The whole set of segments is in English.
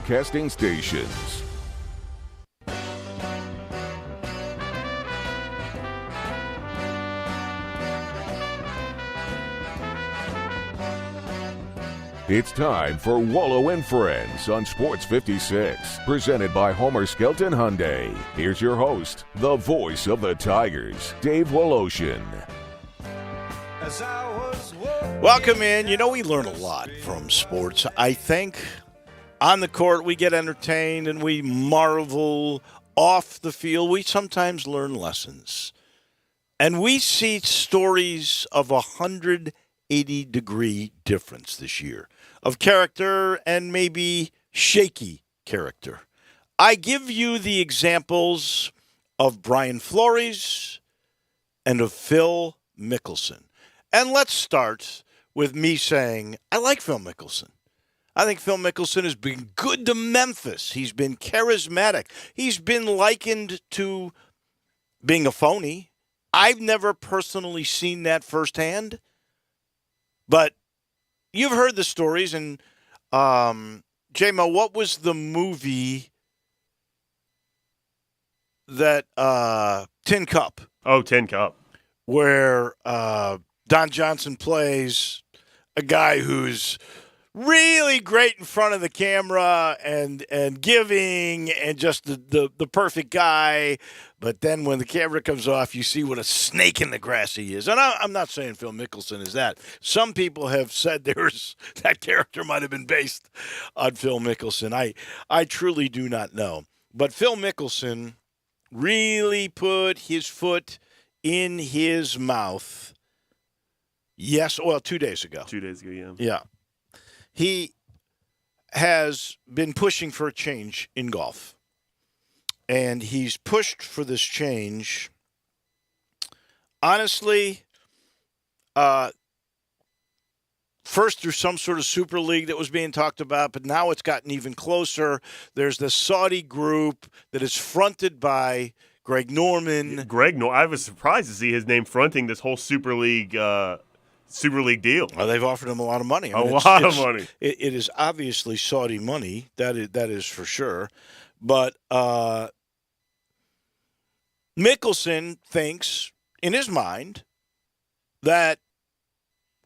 broadcasting stations. It's time for Wolo and Friends on Sports 56, presented by Homer Skelton Hyundai. Here's your host, the voice of the Tigers, Dave Woloshin. Welcome in. You know, we learn a lot from sports. I think on the court we get entertained and we marvel. Off the field, we sometimes learn lessons. And we see stories of 180-degree difference this year of character and maybe shaky character. I give you the examples of Brian Flores and of Phil Mickelson. And let's start with me saying I like Phil Mickelson. I think Phil Mickelson has been good to Memphis. He's been charismatic. He's been likened to being a phony. I've never personally seen that firsthand, but you've heard the stories. And J-Mo, what was the movie that Tin Cup? Oh, Tin Cup, where Don Johnson plays a guy who's really great in front of the camera and giving and just the perfect guy. But then when the camera comes off, you see what a snake in the grass he is. And I'm not saying Phil Mickelson is that. Some people have said that character might have been based on Phil Mickelson. I truly do not know. But Phil Mickelson really put his foot in his mouth. Yes, well, 2 days ago. 2 days ago, yeah. Yeah. He has been pushing for a change in golf. And he's pushed for this change, honestly, first through some sort of super league that was being talked about, but now it's gotten even closer. There's the Saudi group that is fronted by Greg Norman. I was surprised to see his name fronting this whole Super League deal. Well, they've offered him a lot of money. A lot of money. It is obviously Saudi money. That is for sure. But Mickelson thinks in his mind that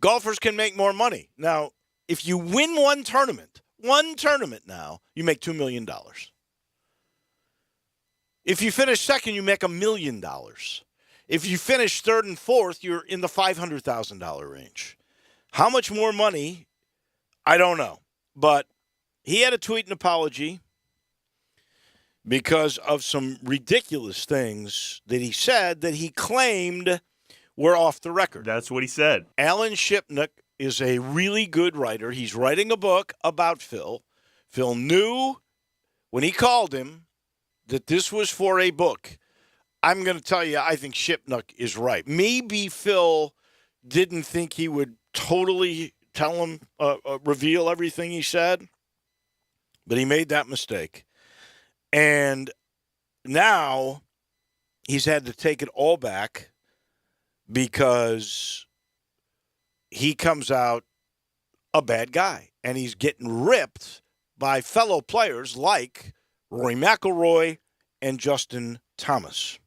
golfers can make more money. Now, if you win one tournament now, you make $2 million. If you finish second, you make $1 million. If you finish third and fourth, you're in the $500,000 range. How much more money? I don't know. But he had to tweet an apology because of some ridiculous things that he said that he claimed were off the record. That's what he said. Alan Shipnuck is a really good writer. He's writing a book about Phil. Phil knew when he called him that this was for a book. I'm going to tell you, I think Shipnuck is right. Maybe Phil didn't think he would totally tell him, reveal everything he said, but he made that mistake. And now he's had to take it all back because he comes out a bad guy, and he's getting ripped by fellow players like Rory McIlroy and Justin Thomas.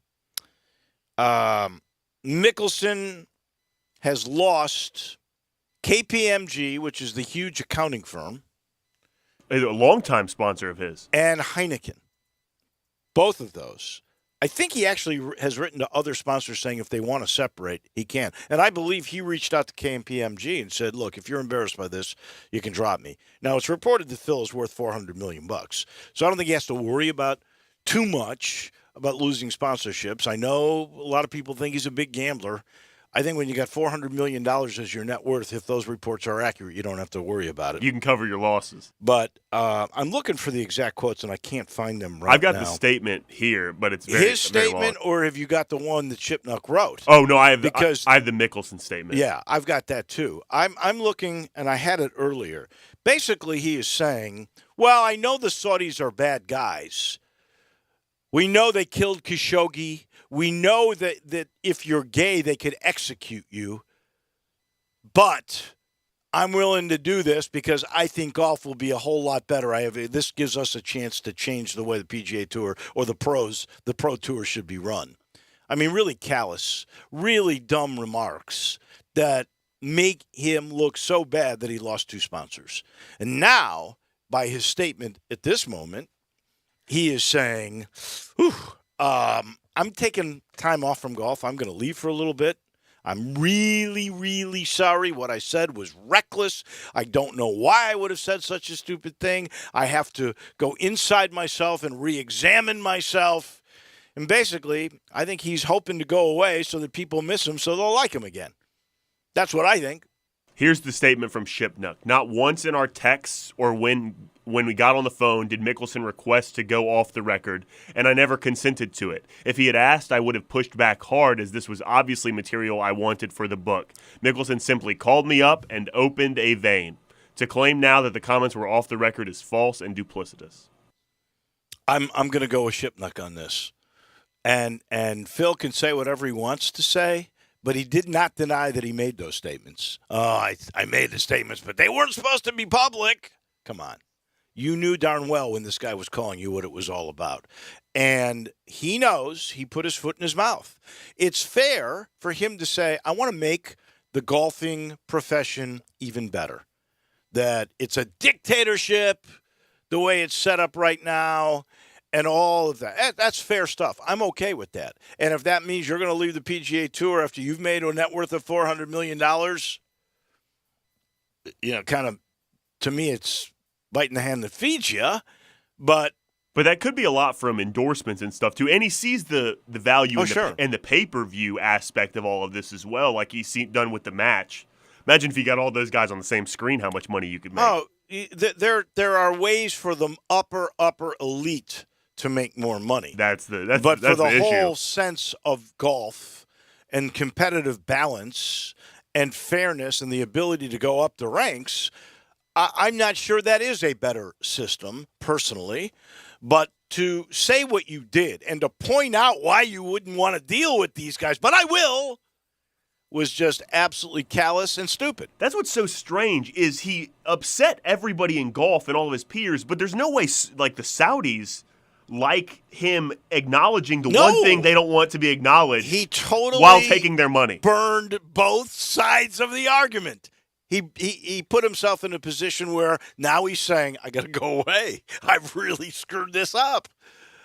Mickelson has lost KPMG, which is the huge accounting firm. A longtime sponsor of his. And Heineken. Both of those. I think he actually has written to other sponsors saying if they want to separate, he can. And I believe he reached out to KPMG and said, look, if you're embarrassed by this, you can drop me. Now, it's reported that Phil is worth $400 million. So I don't think he has to worry about too much about losing sponsorships. I know a lot of people think he's a big gambler. I think when you got $400 million as your net worth, if those reports are accurate, you don't have to worry about it. You can cover your losses. But I'm looking for the exact quotes, and I can't find them right now. I've got the statement here, but it's very his statement, very long. Or have you got the one that Shipnuck wrote? Oh, no, I have the Mickelson statement. Yeah, I've got that too. I'm looking, and I had it earlier. Basically, he is saying, well, I know the Saudis are bad guys. We know they killed Khashoggi. We know that if you're gay, they could execute you. But I'm willing to do this because I think golf will be a whole lot better. This gives us a chance to change the way the PGA Tour or the Pro Tour should be run. I mean, really callous, really dumb remarks that make him look so bad that he lost 2 sponsors. And now, by his statement at this moment, he is saying, I'm taking time off from golf. I'm going to leave for a little bit. I'm really, really sorry. What I said was reckless. I don't know why I would have said such a stupid thing. I have to go inside myself and re-examine myself. And basically, I think he's hoping to go away so that people miss him so they'll like him again. That's what I think. Here's the statement from Shipnuck. Not once in our texts or when we got on the phone did Mickelson request to go off the record, and I never consented to it. If he had asked, I would have pushed back hard, as this was obviously material I wanted for the book. Mickelson simply called me up and opened a vein. To claim now that the comments were off the record is false and duplicitous. I'm going to go with Shipnuck on this. And Phil can say whatever he wants to say, but he did not deny that he made those statements. Oh, I made the statements, but they weren't supposed to be public. Come on. You knew darn well when this guy was calling you what it was all about. And he knows he put his foot in his mouth. It's fair for him to say, I want to make the golfing profession even better. That it's a dictatorship the way it's set up right now and all of that. That's fair stuff. I'm okay with that. And if that means you're going to leave the PGA Tour after you've made a net worth of $400 million, kind of, to me, it's biting the hand that feeds you, but that could be a lot from endorsements and stuff too. And he sees the value and the pay-per-view aspect of all of this as well, like he's done with the match. Imagine if you got all those guys on the same screen, how much money you could make. Oh, there are ways for the upper elite to make more money. But for the issue. Whole sense of golf and competitive balance and fairness and the ability to go up the ranks, I'm not sure that is a better system, personally. But to say what you did and to point out why you wouldn't want to deal with these guys, but I will, was just absolutely callous and stupid. That's what's so strange is he upset everybody in golf and all of his peers, but there's no way like the Saudis like him acknowledging the one thing they don't want to be acknowledged. He totally while taking their money. Burned both sides of the argument. He put himself in a position where now he's saying, I got to go away. I've really screwed this up.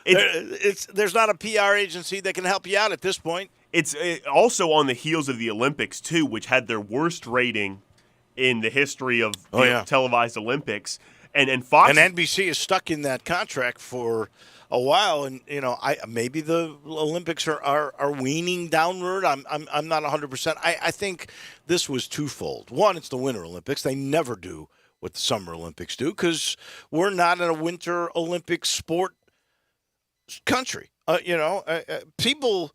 There's not a PR agency that can help you out at this point. It's also on the heels of the Olympics, too, which had their worst rating in the history of televised Olympics. And Fox and NBC is stuck in that contract for a while, and maybe the Olympics are weaning downward. I'm not 100%. I think this was twofold. One, it's the Winter Olympics. They never do what the Summer Olympics do because we're not in a Winter Olympic sport country. People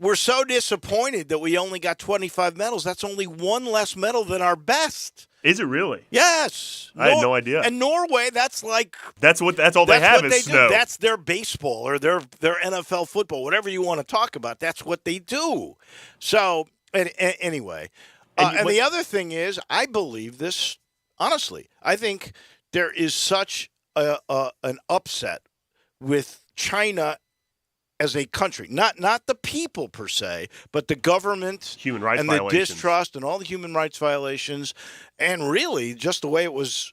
were so disappointed that we only got 25 medals. That's only one less medal than our best. Is it really? Yes. I had no idea. And Norway, that's all they have is snow. That's their baseball or their NFL football, whatever you want to talk about. That's what they do. So anyway, and the other thing is, I believe this honestly. I think there is such an upset with China as a country, not the people per se, but the government, human rights and violations. The distrust and all the human rights violations, and really just the way it was,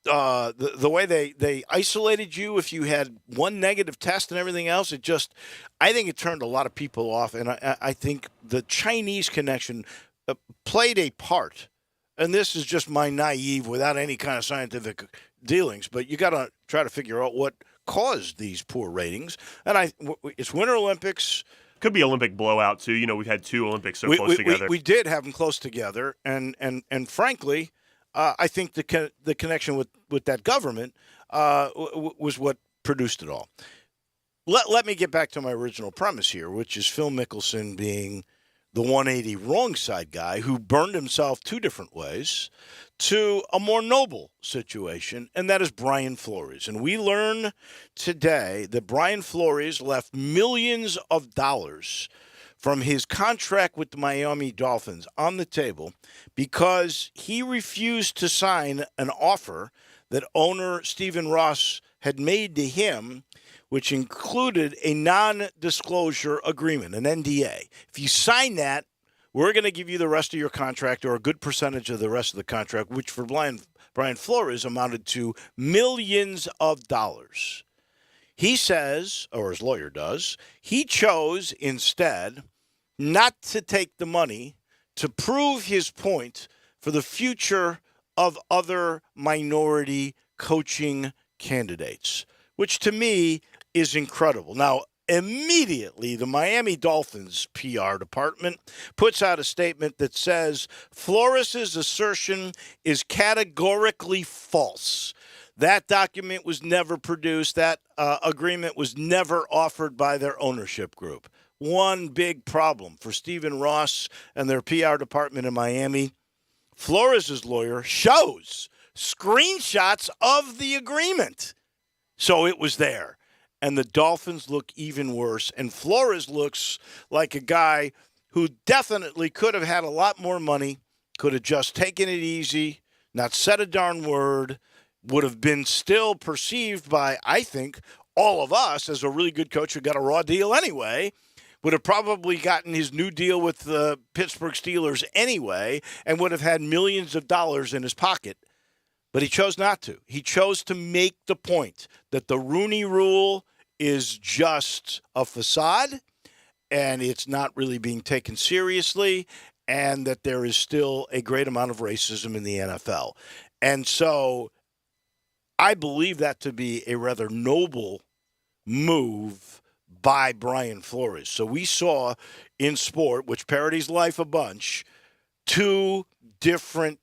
the way they isolated you if you had one negative test and everything else. I think it turned a lot of people off, and I think the Chinese connection played a part. And this is just my naive, without any kind of scientific dealings, but you got to try to figure out what caused these poor ratings. And it's Winter Olympics. Could be Olympic blowout too. We've had 2 Olympics close together. We did have them close together, and frankly, I think the connection with that government was what produced it all. Let me get back to my original premise here, which is Phil Mickelson being the 180 wrong side guy who burned himself 2 different ways, to a more noble situation, and that is Brian Flores. And we learn today that Brian Flores left millions of dollars from his contract with the Miami Dolphins on the table because he refused to sign an offer that owner Stephen Ross had made to him, which included a non-disclosure agreement, an NDA. If you sign that, we're going to give you the rest of your contract or a good percentage of the rest of the contract, which for Brian Flores amounted to millions of dollars. He says, or his lawyer does, he chose instead not to take the money to prove his point for the future of other minority coaching candidates, which to me is incredible. Now, immediately, the Miami Dolphins PR department puts out a statement that says Flores' assertion is categorically false. That document was never produced. That agreement was never offered by their ownership group. One big problem for Stephen Ross and their PR department in Miami. Flores' lawyer shows screenshots of the agreement. So it was there. And the Dolphins look even worse. And Flores looks like a guy who definitely could have had a lot more money, could have just taken it easy, not said a darn word, would have been still perceived by, I think, all of us as a really good coach who got a raw deal anyway, would have probably gotten his new deal with the Pittsburgh Steelers anyway, and would have had millions of dollars in his pocket. But he chose not to. He chose to make the point that the Rooney Rule is just a facade, and it's not really being taken seriously, and that there is still a great amount of racism in the NFL. And so I believe that to be a rather noble move by Brian Flores. So we saw in sport, which parodies life a bunch, two different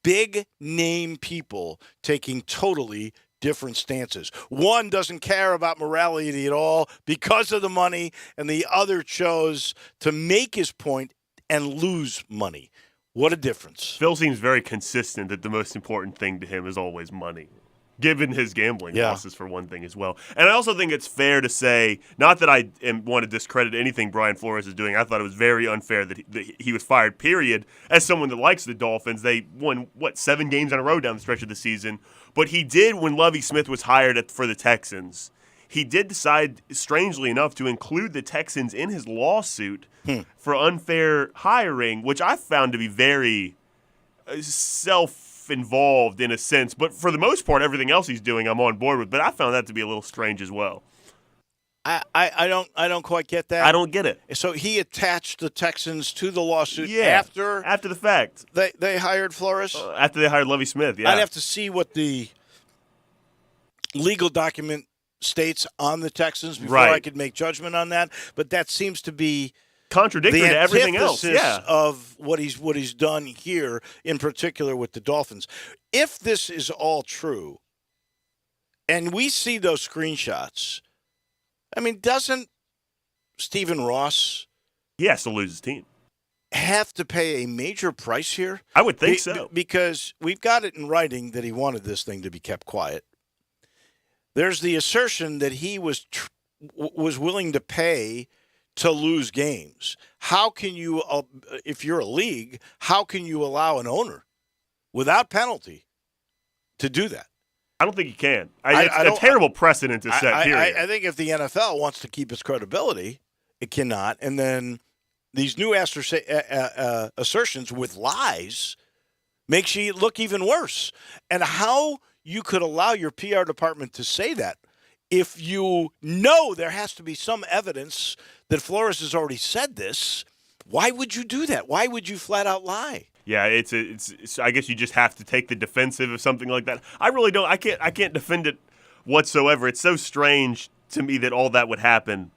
big-name people taking totally different stances. One doesn't care about morality at all because of the money, and the other chose to make his point and lose money. What a difference. Phil seems very consistent that the most important thing to him is always money, given his gambling losses for one thing as well. And I also think it's fair to say, not that I want to discredit anything Brian Flores is doing. I thought it was very unfair that he was fired, period. As someone that likes the Dolphins, they won, 7 games in a row down the stretch of the season. But he did, when Lovie Smith was hired for the Texans, he did decide, strangely enough, to include the Texans in his lawsuit for unfair hiring, which I found to be very self-involved in a sense. But for the most part, everything else he's doing, I'm on board with. But I found that to be a little strange as well. I don't quite get that. I don't get it. So he attached the Texans to the lawsuit after the fact. They hired Flores? After they hired Lovie Smith, yeah. I'd have to see what the legal document states on the Texans before I could make judgment on that. But that seems to be contradictory to everything else. Yeah. Of what he's done here, in particular with the Dolphins. If this is all true, and we see those screenshots, I mean, doesn't Stephen Ross he has to lose his team, have to pay a major price here? I would think so. Because we've got it in writing that he wanted this thing to be kept quiet. There's the assertion that he was willing to pay to lose games. How can you, if you're a league, how can you allow an owner without penalty to do that? I don't think you can. It's a terrible precedent to set, period. I think if the NFL wants to keep its credibility, it cannot. And then these new assertions with lies makes you look even worse. And how you could allow your PR department to say that if you know there has to be some evidence that Flores has already said this, why would you do that? Why would you flat out lie? Yeah, it's. I guess you just have to take the defensive of something like that. I really don't. I can't defend it whatsoever. It's so strange to me that all that would happen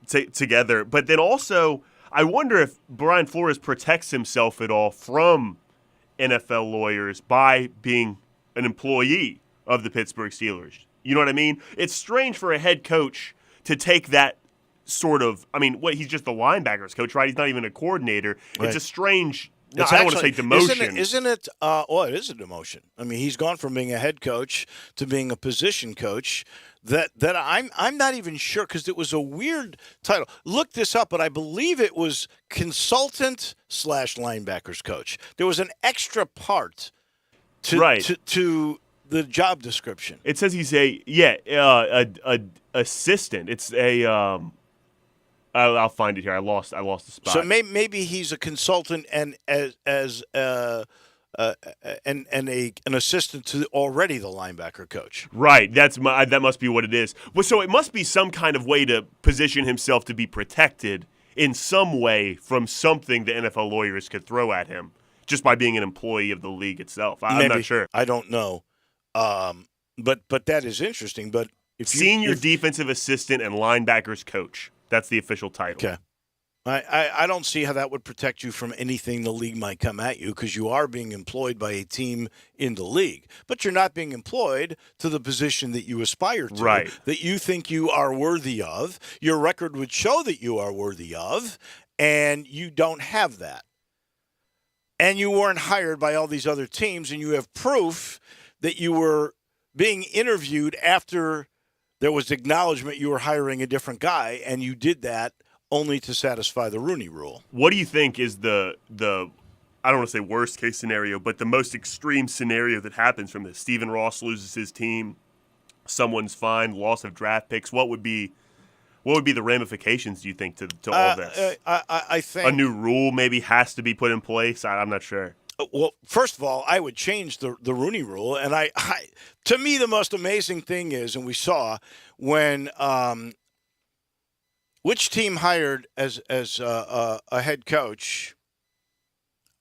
together. But then also, I wonder if Brian Flores protects himself at all from NFL lawyers by being an employee of the Pittsburgh Steelers. You know what I mean? It's strange for a head coach to take that sort of. I mean, he's just the linebackers coach, right? He's not even a coordinator. Right. It's a strange No, I don't want to say demotion. Isn't it? Well, it is a demotion. I mean, he's gone from being a head coach to being a position coach. That I'm not even sure because it was a weird title. Look this up, but I believe it was consultant / linebackers coach. There was an extra part to the job description. It says he's a assistant. It's a I'll find it here. I lost the spot. So maybe he's a consultant and an assistant to already the linebacker coach. Right. That must be what it is. Well, so it must be some kind of way to position himself to be protected in some way from something the NFL lawyers could throw at him just by being an employee of the league itself. I'm not sure. I don't know. But that is interesting. But Senior defensive assistant and linebackers coach. That's the official title. Okay. I don't see how that would protect you from anything the league might come at you because you are being employed by a team in the league. But you're not being employed to the position that you aspire to, right, that you think you are worthy of. Your record would show that you are worthy of, and you don't have that. And you weren't hired by all these other teams, and you have proof that you were being interviewed after there was acknowledgement you were hiring a different guy, and you did that only to satisfy the Rooney Rule. What do you think is the I don't want to say worst case scenario, but the most extreme scenario that happens from this? Stephen Ross loses his team, someone's fined, loss of draft picks. What would be the ramifications, do you think, to all this? I think a new rule maybe has to be put in place. I'm not sure. Well, first of all, I would change the Rooney Rule, and I to me the most amazing thing is, and we saw when which team hired as a head coach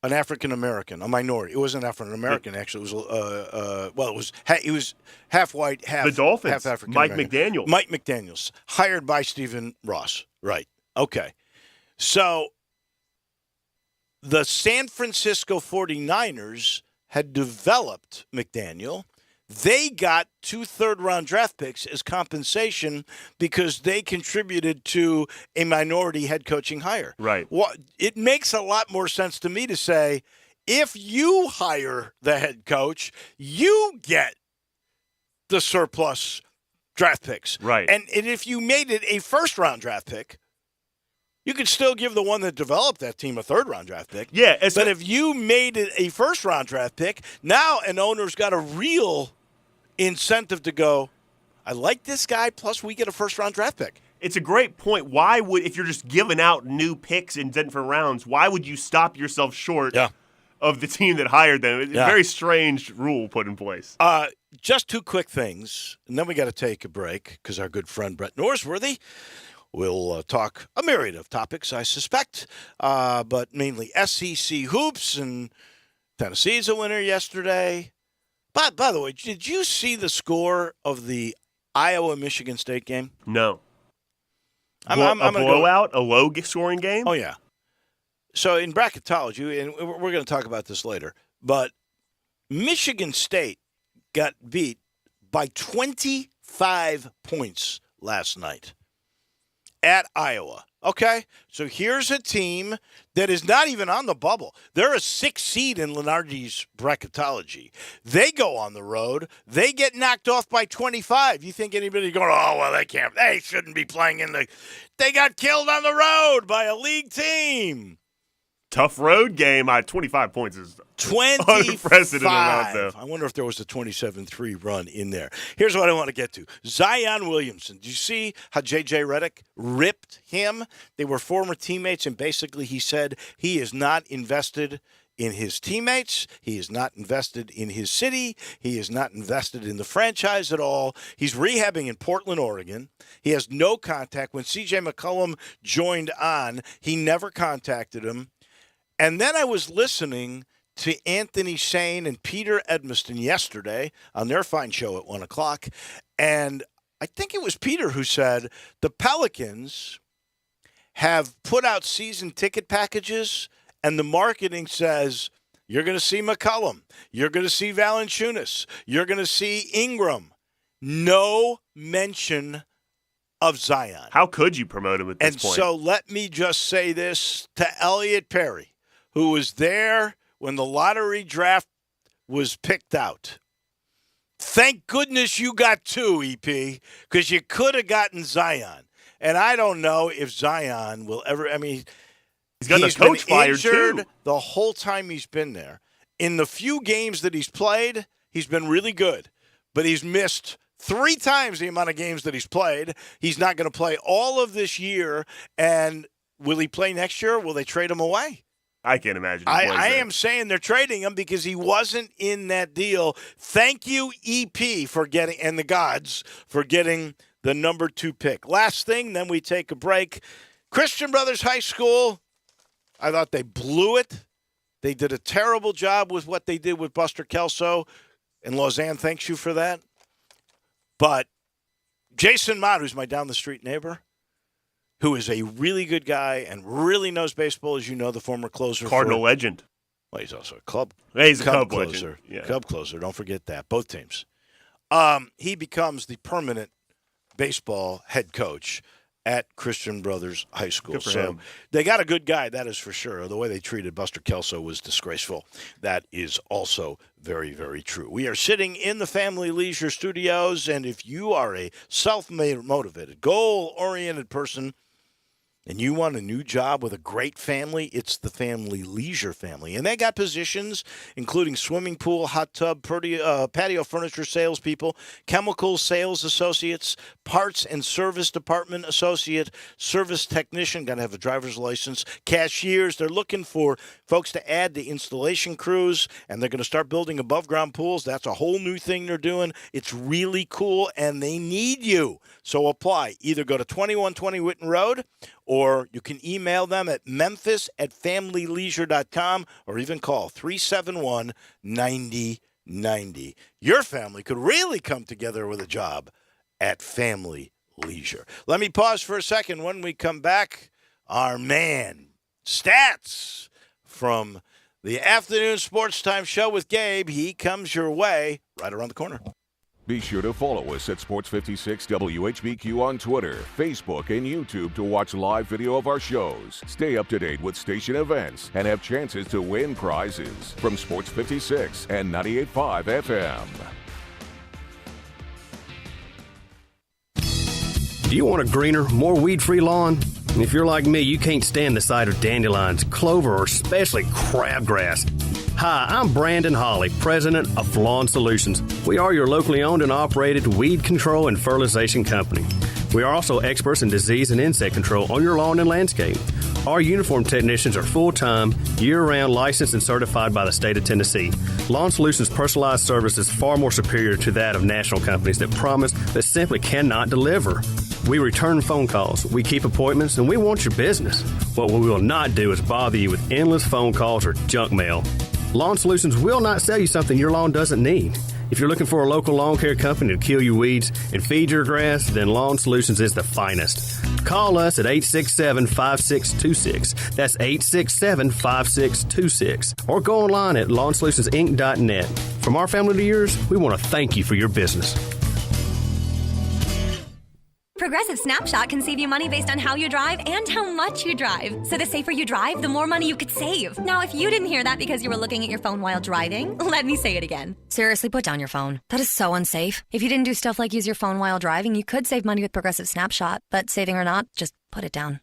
an African American, a minority. It wasn't African American actually. It was he was half white, half the Dolphins. Half African Mike American. McDaniel. Mike McDaniels, hired by Stephen Ross. Right. Okay. So the San Francisco 49ers had developed McDaniel. They got 2 third-round draft picks as compensation because they contributed to a minority head coaching hire. Right. Well, it makes a lot more sense to me to say, if you hire the head coach, you get the surplus draft picks. Right. And if you made it a first-round draft pick, you could still give the one that developed that team a third-round draft pick. Yeah. But if you made it a first-round draft pick, now an owner's got a real incentive to go, I like this guy, plus we get a first-round draft pick. It's a great point. Why would, if you're just giving out new picks in different rounds, why would you stop yourself short of the team that hired them? It's a very strange rule put in place. Just 2 quick things, and then we got to take a break because our good friend Brett Norsworthy will talk a myriad of topics, I suspect, but mainly SEC hoops, and Tennessee's a winner yesterday. But by the way, did you see the score of the Iowa-Michigan State game? No. A blowout? A low-scoring game? Oh, yeah. So in bracketology, and we're going to talk about this later, but Michigan State got beat by 25 points last night at Iowa. Okay? So here's a team that is not even on the bubble. They're a 6th seed in Lenardi's bracketology. They go on the road. They get knocked off by 25. You think anybody going, oh, well, they shouldn't be playing in the – they got killed on the road by a league team. Tough road game. 25 points is 25. unprecedented amount, though. I wonder if there was a 27-3 run in there. Here's what I want to get to. Zion Williamson. Did you see how J.J. Redick ripped him? They were former teammates, and basically he said he is not invested in his teammates. He is not invested in his city. He is not invested in the franchise at all. He's rehabbing in Portland, Oregon. He has no contact. When C.J. McCollum joined on, he never contacted him. And then I was listening to Anthony Shane and Peter Edmiston yesterday on their fine show at 1 o'clock. And I think it was Peter who said the Pelicans have put out season ticket packages, and the marketing says you're going to see McCollum, you're going to see Valanciunas, you're going to see Ingram. No mention of Zion. How could you promote him at this point? And so let me just say this to Elliot Perry, who was there when the lottery draft was picked out. Thank goodness you got 2, EP, because you could have gotten Zion. And I don't know if Zion will ever, he's got the coach fired injured too. The whole time he's been there. In the few games that he's played, he's been really good. But he's missed 3 times the amount of games that he's played. He's not going to play all of this year. And will he play next year? Will they trade him away? I can't imagine. I am saying they're trading him because he wasn't in that deal. Thank you, EP, for getting, and the gods for getting the number 2 pick. Last thing, then we take a break. Christian Brothers High School, I thought they blew it. They did a terrible job with what they did with Buster Kelso, and Lausanne thanks you for that. But Jason Mott, who's my down-the-street neighbor, who is a really good guy and really knows baseball, as you know, the former closer. Cardinal legend. Well, he's also a club. He's a Cub closer. Legend. Yeah. Cub closer. Don't forget that. Both teams. He becomes the permanent baseball head coach at Christian Brothers High School. Good for So him. they got a good guy, that is for sure. The way they treated Buster Kelso was disgraceful. That is also very, very true. We are sitting in the Family Leisure Studios, and if you are a self-motivated, goal-oriented person, and you want a new job with a great family, it's the Family Leisure family. And they got positions including swimming pool, hot tub, patio furniture salespeople, chemical sales associates, parts and service department associate, service technician, got to have a driver's license, cashiers. They're looking for folks to add the installation crews, and they're going to start building above-ground pools. That's a whole new thing they're doing. It's really cool, and they need you. So apply. Either go to 2120 Whitten Road, or you can email them at memphis@familyleisure.com, or even call 371-9090. Your family could really come together with a job at Family Leisure. Let me pause for a second. When we come back, our man, Stats, from the Afternoon Sports Time Show with Gabe. He comes your way right around the corner. Be sure to follow us at Sports 56 WHBQ on Twitter, Facebook, and YouTube to watch live video of our shows. Stay up to date with station events and have chances to win prizes from Sports 56 and 98.5 FM. Do you want a greener, more weed-free lawn? If you're like me, you can't stand the sight of dandelions, clover, or especially crabgrass. Hi, I'm Brandon Hawley, president of Lawn Solutions. We are your locally owned and operated weed control and fertilization company. We are also experts in disease and insect control on your lawn and landscape. Our uniformed technicians are full-time, year-round licensed and certified by the state of Tennessee. Lawn Solutions' personalized service is far more superior to that of national companies that promise but simply cannot deliver. We return phone calls, we keep appointments, and we want your business. What we will not do is bother you with endless phone calls or junk mail. Lawn Solutions will not sell you something your lawn doesn't need. If you're looking for a local lawn care company to kill your weeds and feed your grass, then Lawn Solutions is the finest. Call us at 867-5626. That's 867-5626. Or go online at lawnsolutionsinc.net. From our family to yours, we want to thank you for your business. Progressive Snapshot can save you money based on how you drive and how much you drive. So the safer you drive, the more money you could save. Now, if you didn't hear that because you were looking at your phone while driving, let me say it again. Seriously, put down your phone. That is so unsafe. If you didn't do stuff like use your phone while driving, you could save money with Progressive Snapshot. But saving or not, just put it down.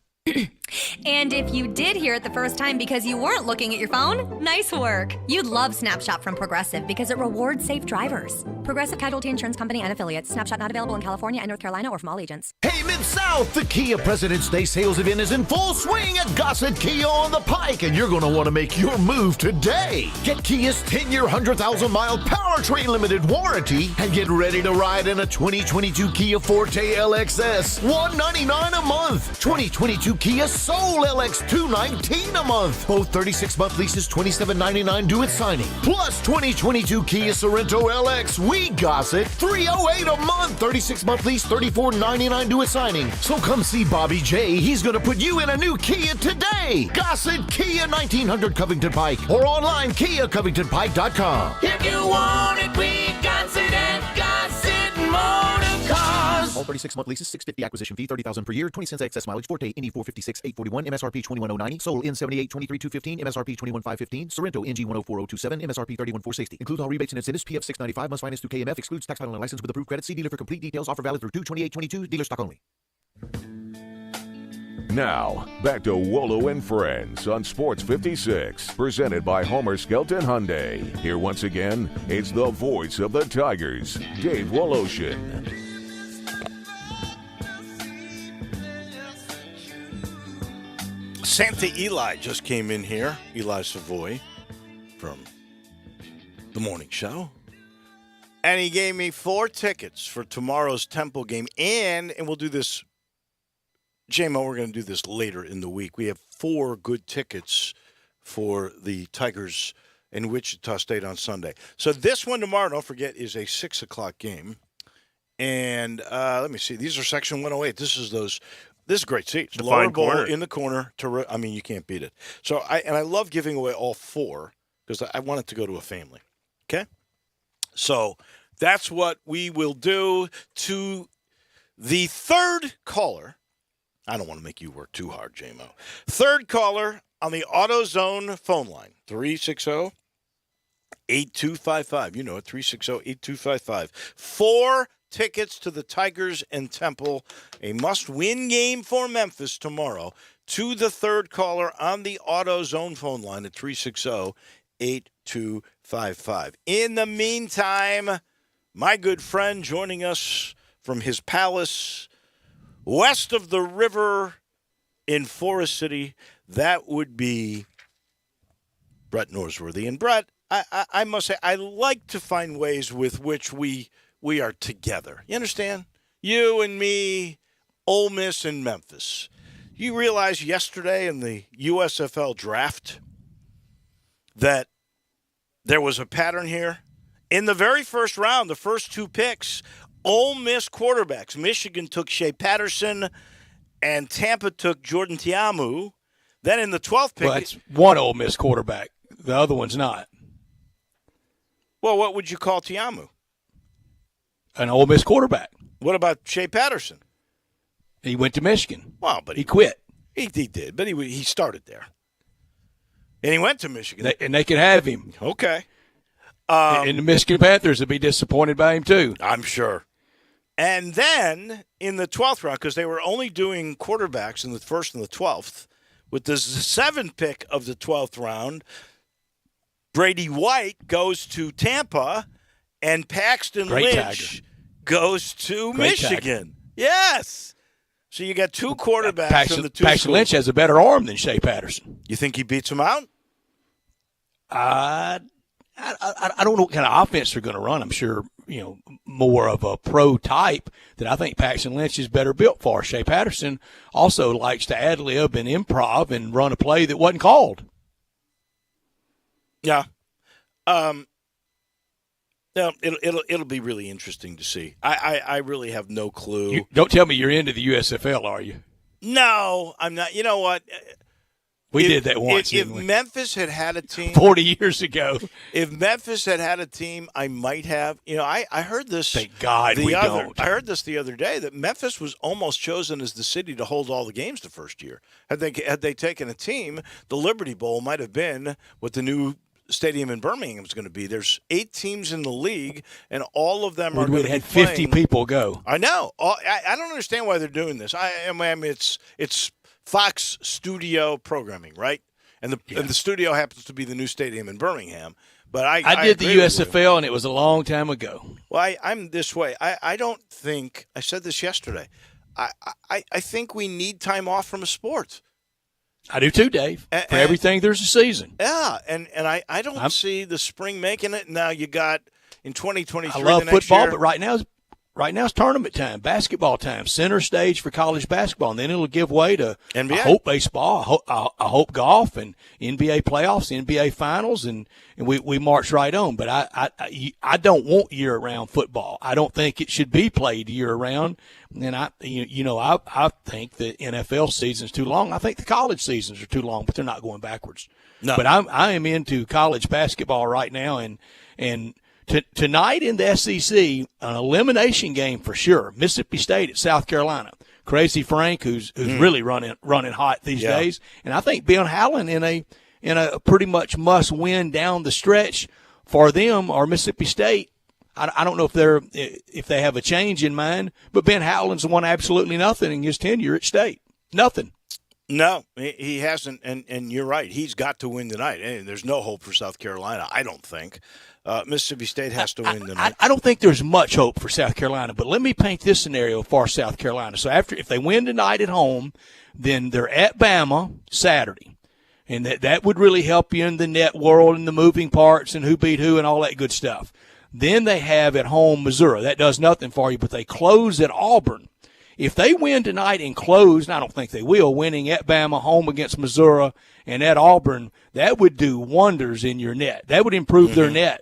And if you did hear it the first time because you weren't looking at your phone, nice work. You'd love Snapshot from Progressive because it rewards safe drivers. Progressive Casualty Insurance Company and affiliates. Snapshot not available in California and North Carolina or from all agents. Hey, Mid-South, the Kia President's Day sales event is in full swing at Gossett Kia on the Pike, and you're going to want to make your move today. Get Kia's 10-year, 100,000-mile powertrain limited warranty and get ready to ride in a 2022 Kia Forte LXS, $199 a month. 2022 Kia Soul LX, $219 a month. Both 36-month leases, $27.99 due at signing. Plus 2022 Kia Sorento LX, we Gossett, $308 a month. 36-month lease, $34.99 due at signing. So come see Bobby J. He's going to put you in a new Kia today. Gossett Kia, 1900 Covington Pike, or online KiaCovingtonPike.com. If you want it, we got it at Gossett Motor Cars. All 36-month leases, $650 acquisition fee, $30,000 per year, 20 cents excess mileage, Forte, NE 456, 841, MSRP 21,090, Soul in 78, 23,215, MSRP 21,515, Sorrento, NG 104027, MSRP 31,460. Includes all rebates and incentives, PF 695, must finance through KMF, excludes tax title and license with approved credit. See dealer for complete details. Offer valid through 2/28/22, dealer stock only. Now, back to Wolo and Friends on Sports 56, presented by Homer Skelton Hyundai. Here once again, it's the voice of the Tigers, Dave Woloshin. Santa Eli just came in here, Eli Savoy from the morning show. And he gave me 4 tickets for tomorrow's Temple game. And we'll do this, J-Mo, we're going to do this later in the week. We have 4 good tickets for the Tigers in Wichita State on Sunday. So this one tomorrow, don't forget, is a 6 o'clock game. And let me see. These are Section 108. This is great seats. Lower bowl corner. In the corner. I mean, you can't beat it. So I love giving away all 4 because I want it to go to a family. Okay? So that's what we will do. To the third caller, I don't want to make you work too hard, J-Mo. Third caller on the AutoZone phone line, 360-8255. You know it, 360-8255. 4 tickets to the Tigers and Temple, a must-win game for Memphis tomorrow. To the third caller on the AutoZone phone line at 360-8255. In the meantime, my good friend joining us from his palace west of the river in Forest City, that would be Brett Norsworthy. And Brett, I must say, I like to find ways with which we are together. You understand? You and me, Ole Miss and Memphis. You realize yesterday in the USFL draft that there was a pattern here? In the very first round, the first 2 picks, Ole Miss quarterbacks. Michigan took Shea Patterson, and Tampa took Jordan Tiamu. Then in the 12th pick... Well, that's one Ole Miss quarterback. The other one's not. Well, what would you call Tiamu? An Ole Miss quarterback. What about Shea Patterson? He went to Michigan. Well, but he quit. He did, but he started there. And he went to Michigan. And they can have him. Okay. And the Michigan Panthers would be disappointed by him, too. I'm sure. And then in the 12th round, because they were only doing quarterbacks in the 1st and the 12th, with the 7th pick of the 12th round, Brady White goes to Tampa, and Paxton Lynch goes to Michigan. Tiger. Yes. So you got 2 quarterbacks from the 2 Paxton schools. Lynch has a better arm than Shea Patterson. You think he beats him out? I don't know what kind of offense they're going to run. I'm sure, more of a pro type that I think Paxton Lynch is better built for. Shea Patterson also likes to ad-lib and improv and run a play that wasn't called. Yeah. No, it'll be really interesting to see. I really have no clue. Don't tell me you're into the USFL, are you? No, I'm not. You know what? We did that once. If Memphis had a team 40 years ago, if Memphis had a team, I might have. I heard this. Thank God we don't. I heard this the other day that Memphis was almost chosen as the city to hold all the games the first year. Had they taken a team, the Liberty Bowl might have been what the new stadium in Birmingham is going to be. There's 8 teams in the league, and all of them are going to had be playing. 50 people go. I know. I don't understand why they're doing this. I mean, it's Fox studio programming, right? And the studio happens to be the new stadium in Birmingham. But I did the USFL, and it was a long time ago. Well, I'm this way. I don't think – I said this yesterday. I think we need time off from a sport. I do too, Dave. For everything, there's a season. Yeah, and I don't see the spring making it. Now you got in 2023. I love football, but right now it's tournament time, basketball time, center stage for college basketball, and then it'll give way to NBA. I hope baseball, I hope golf, and NBA playoffs, NBA finals, and we march right on. But I don't want year-round football. I don't think it should be played year-round. And I think the NFL season's too long. I think the college seasons are too long, but they're not going backwards. No. But I am into college basketball right now, and Tonight in the SEC, an elimination game for sure. Mississippi State at South Carolina. Crazy Frank, who's really running hot these days, and I think Ben Howland in a pretty much must win down the stretch for them or Mississippi State. I don't know if they have a change in mind, but Ben Howland's won absolutely nothing in his tenure at State. Nothing. No, he hasn't, and you're right. He's got to win tonight. And there's no hope for South Carolina, I don't think. Mississippi State has to win tonight. I don't think there's much hope for South Carolina, but let me paint this scenario for South Carolina. So if they win tonight at home, then they're at Bama Saturday, and that would really help you in the net world and the moving parts and who beat who and all that good stuff. Then they have at home Missouri. That does nothing for you, but they close at Auburn. If they win tonight and close, and I don't think they will, winning at Bama, home against Missouri, and at Auburn, that would do wonders in your net. That would improve their net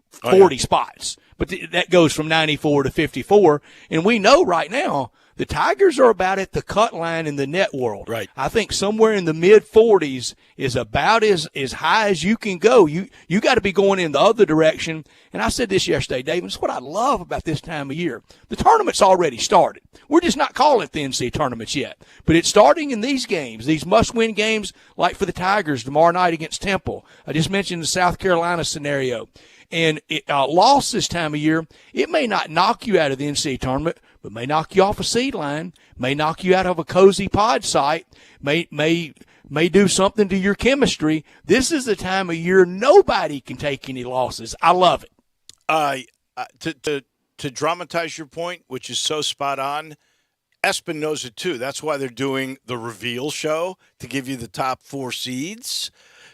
40 spots. But that goes from 94 to 54. And we know right now the Tigers are about at the cut line in the net world. Right. I think somewhere in the mid-40s is about as high as you can go. You got to be going in the other direction. And I said this yesterday, Dave, and it's what I love about this time of year. The tournament's already started. We're just not calling it the NCAA tournaments yet. But it's starting in these games, these must-win games like for the Tigers tomorrow night against Temple. I just mentioned the South Carolina scenario. And loss this time of year, it may not knock you out of the NCAA tournament, but may knock you off a seed line, may knock you out of a cozy pod site, may do something to your chemistry. This is the time of year nobody can take any losses. I love it. To dramatize your point, which is so spot on, Espen knows it too. That's why they're doing the reveal show to give you the top 4 seeds.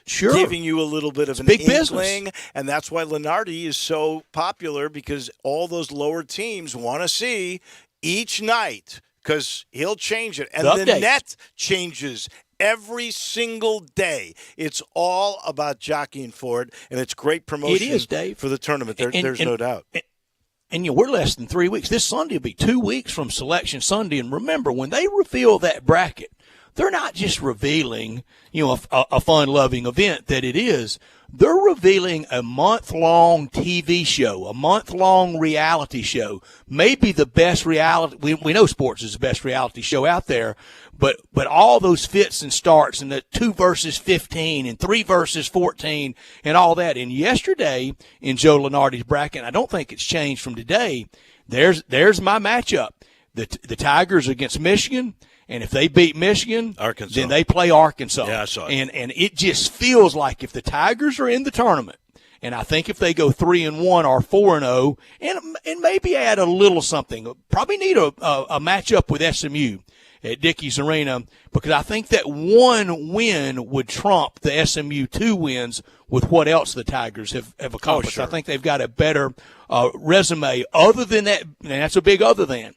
Sure. Giving you a little bit of an big inkling, business. And that's why Lenardi is so popular, because all those lower teams want to see each night, because he'll change it. And the net changes every single day. It's all about jockeying for it, and it's great promotion it is, Dave. For the tournament. There's no doubt. And we're less than 3 weeks. This Sunday will be 2 weeks from Selection Sunday. And remember, when they reveal that bracket, they're not just revealing, a fun-loving event that it is. They're revealing a month-long TV show, a month-long reality show, maybe the best reality. We know sports is the best reality show out there, but all those fits and starts and the 2 versus 15 and 3 versus 14 and all that. And yesterday in Joe Lenardi's bracket, I don't think it's changed from today. There's my matchup: the Tigers against Michigan. And if they beat Michigan, Arkansas, then they play Arkansas. Yeah, I saw it. And it just feels like if the Tigers are in the tournament, and I think if they go 3-1 or 4-0, and maybe add a little something, probably need a matchup with SMU at Dickies Arena, because I think that one win would trump the SMU 2 wins with what else the Tigers have accomplished. Oh, sure. I think they've got a better resume other than that, and that's a big other than.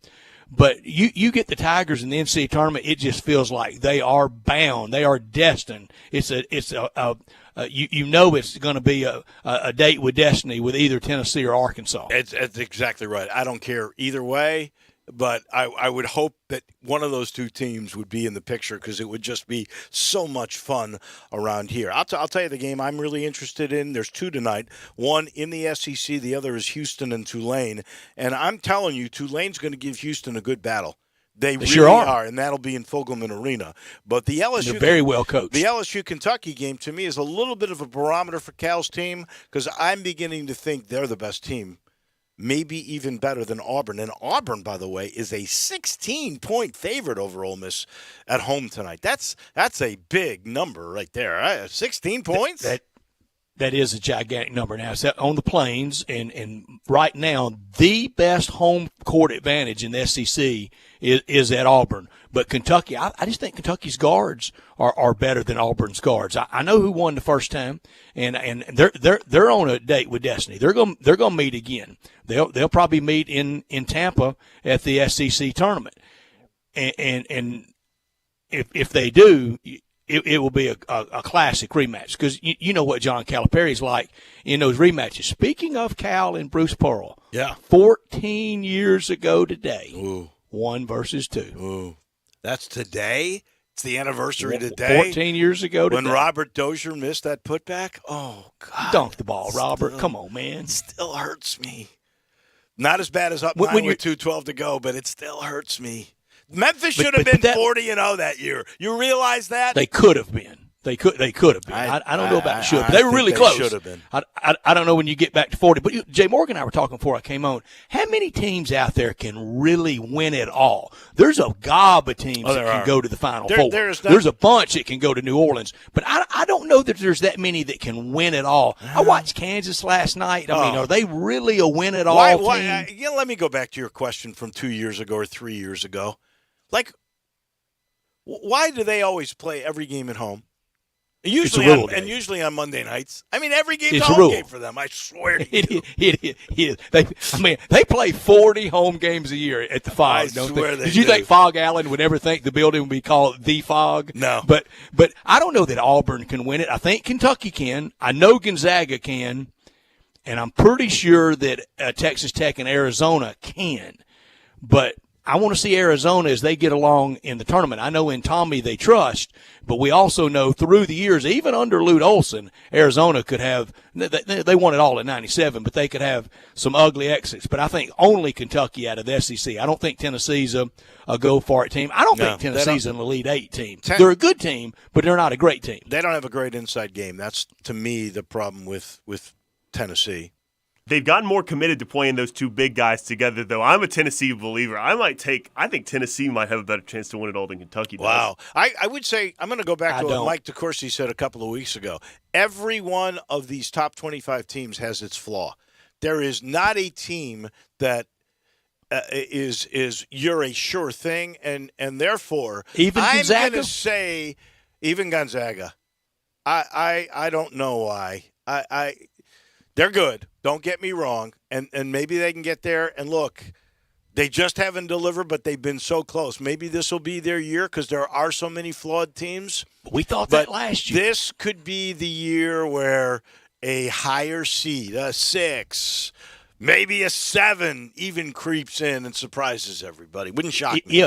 But you get the Tigers in the NCAA tournament, it just feels like they are bound. They are destined. It's it's going to be a date with destiny with either Tennessee or Arkansas. It's exactly right. I don't care either way, but I would hope that one of those 2 teams would be in the picture, because it would just be so much fun around here. I'll tell you the game I'm really interested in. There's 2 tonight. One in the SEC. The other is Houston and Tulane. And I'm telling you, Tulane's going to give Houston a good battle. They really sure are, and that'll be in Fogelman Arena. But the LSU, they're very well coached. The LSU-Kentucky game, to me, is a little bit of a barometer for Cal's team, because I'm beginning to think they're the best team. Maybe even better than Auburn. And Auburn, by the way, is a 16-point favorite over Ole Miss at home tonight. That's a big number right there. Right? 16 points? That is a gigantic number. Now, it's on the Plains, and right now, the best home court advantage in the SEC is at Auburn. But Kentucky, I just think Kentucky's guards are better than Auburn's guards. I know who won the first time, and they're on a date with destiny. They're gonna meet again. They'll probably meet in Tampa at the SEC tournament, and if they do, it will be a classic rematch, because you know what John Calipari's like in those rematches. Speaking of Cal and Bruce Pearl, 14 years ago today, 1 versus 2. Ooh. That's today? It's the anniversary today. 14 years ago today. When Robert Dozier missed that putback. Oh, God. Dunk the ball, Robert. Come on, man. It still hurts me. Not as bad as up When 9 with 2:12 to go, but it still hurts me. Memphis should have been 40-0 that year. You realize that? They could have been. They could have been. I don't know about should, but they were really close. Should have been. I don't know when you get back to 40. But Jay Morgan and I were talking before I came on. How many teams out there can really win it all? There's a gob of teams that can go to the Final Four. There's a bunch that can go to New Orleans. But I don't know that there's that many that can win it all. I watched Kansas last night. I mean, are they really a win it all team? Let me go back to your question from 2 years ago or 3 years ago. Like, why do they always play every game at home? Usually on Monday nights. I mean, every game's a home game for them. I swear to you. It is. They play 40 home games a year at the Fog. Did you think Fog Allen would ever think the building would be called the Fog? No. But I don't know that Auburn can win it. I think Kentucky can. I know Gonzaga can, and I'm pretty sure that Texas Tech and Arizona can. But I want to see Arizona as they get along in the tournament. I know in Tommy they trust, but we also know through the years, even under Lute Olson, Arizona could have – they won it all in 97, but they could have some ugly exits. But I think only Kentucky out of the SEC. I don't think Tennessee's a go-for-it team. I don't think Tennessee's an Elite Eight team. They're a good team, but they're not a great team. They don't have a great inside game. That's, to me, the problem with Tennessee. They've gotten more committed to playing those two big guys together, though. I'm a Tennessee believer. I think Tennessee might have a better chance to win it all than Kentucky does. Wow. I would say, I'm going to go back to what Mike DeCourcy said a couple of weeks ago. Every one of these top 25 teams has its flaw. There is not a team that is you're a sure thing, and therefore, even Gonzaga? I'm going to say, even Gonzaga. I don't know why. They're good. Don't get me wrong. And maybe they can get there. And look, they just haven't delivered, but they've been so close. Maybe this will be their year because there are so many flawed teams. We thought that last year. This could be the year where a higher seed, a 6, maybe a 7, even creeps in and surprises everybody. Wouldn't shock me.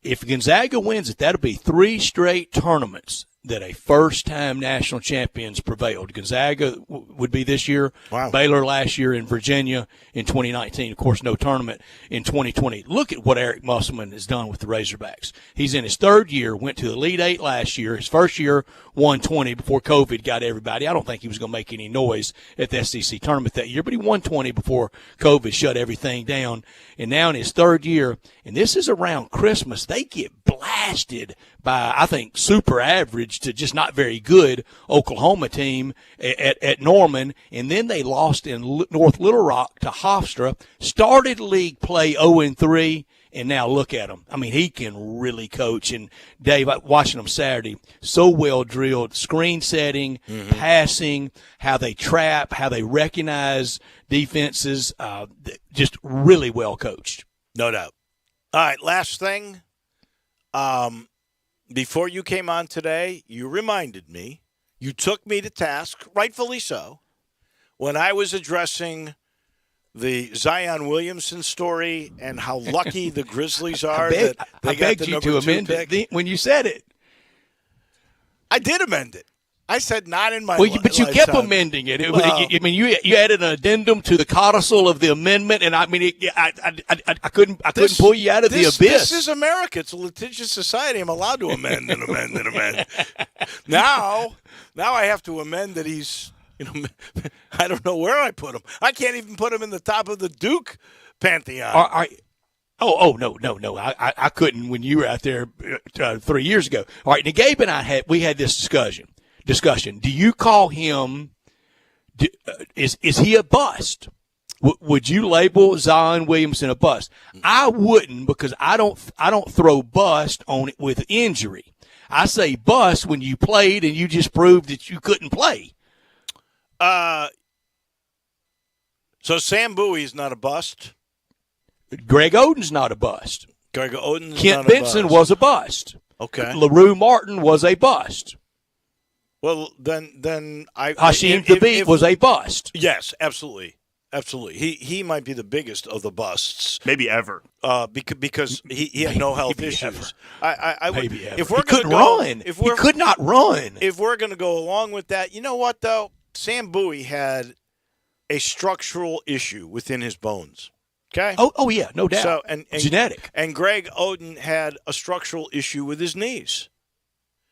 If Gonzaga wins it, that'll be 3 straight tournaments that a first-time national champions prevailed. Gonzaga would be this year. Wow. Baylor last year, in Virginia in 2019. Of course, no tournament in 2020. Look at what Eric Musselman has done with the Razorbacks. He's in his 3rd year, went to the Elite Eight last year. His first year, won 20 before COVID got everybody. I don't think he was going to make any noise at the SEC tournament that year, but he won 20 before COVID shut everything down. And now in his 3rd year, and this is around Christmas, they get blasted by, I think, super average to just not very good Oklahoma team at Norman, and then they lost in North Little Rock to Hofstra, started league play 0-3, and now look at him. I mean, he can really coach. And, Dave, watching him Saturday, so well drilled, screen setting, passing, how they trap, how they recognize defenses, just really well coached. No doubt. All right, last thing. Before you came on today, you reminded me, you took me to task, rightfully so, when I was addressing the Zion Williamson story and how lucky the Grizzlies are that they got the number 2 pick. When you said it. I did amend it. I said not in my but you kept amending it. I mean, you added an addendum to the codicil of the amendment, and I mean, I couldn't pull you out of the abyss. This is America. It's a litigious society. I'm allowed to amend and amend and amend. Now I have to amend that he's. I don't know where I put him. I can't even put him in the top of the Duke pantheon. No. I couldn't when you were out there 3 years ago. All right, now Gabe and I had this discussion. Do you call him? Is he a bust? Would you label Zion Williamson a bust? I wouldn't, because I don't throw bust on it with injury. I say bust when you played and you just proved that you couldn't play. So Sam Bowie's not a bust. Greg Oden's not a bust. Greg Oden's Kent not Benson a bust. was a bust. Okay. LaRue Martin was a bust. Well, then Hasheem Thabeet was a bust. Yes, absolutely. absolutely. He might be the biggest of the busts. Maybe ever. Because he had no health issues. I would, Maybe ever. if we're He couldn't gonna go, run. If He we're, could not run. If we're going to go along with that, you know what though? Sam Bowie had a structural issue within his bones. Okay. Oh yeah, no doubt. So and genetic. And Greg Oden had a structural issue with his knees.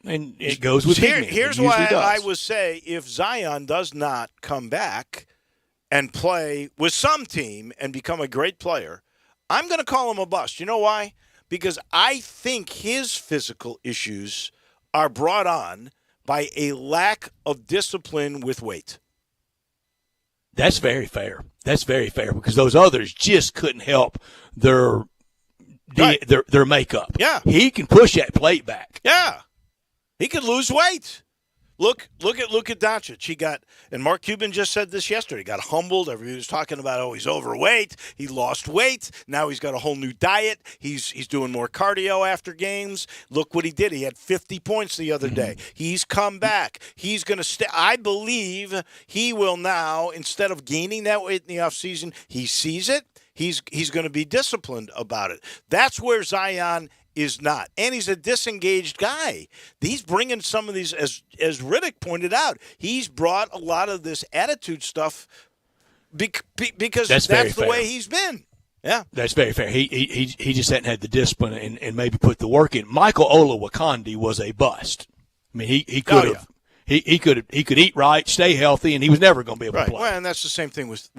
And it goes with big men. Here's why I would say if Zion does not come back and play with some team and become a great player, I'm going to call him a bust. You know why? Because I think his physical issues are brought on by a lack of discipline with weight. That's very fair. That's very fair because those others just couldn't help their makeup. Yeah. He can push that plate back. Yeah. He could lose weight. Look at Doncic. He got, and Mark Cuban just said this yesterday. He got humbled. Everybody was talking about, he's overweight. He lost weight. Now he's got a whole new diet. He's doing more cardio after games. Look what he did. He had 50 points the other day. He's come back. He's going to stay. I believe he will now, instead of gaining that weight in the offseason, he sees it. He's going to be disciplined about it. That's where Zion is not. And he's a disengaged guy. He's bringing some of these, as Riddick pointed out, he's brought a lot of this attitude stuff because that's the way he's been. Yeah. That's very fair. He just hadn't had the discipline and maybe put the work in. Michael Olowokandi was a bust. I mean, he could have. He could eat right, stay healthy, and he was never going to be able to play. Well, and that's the same thing with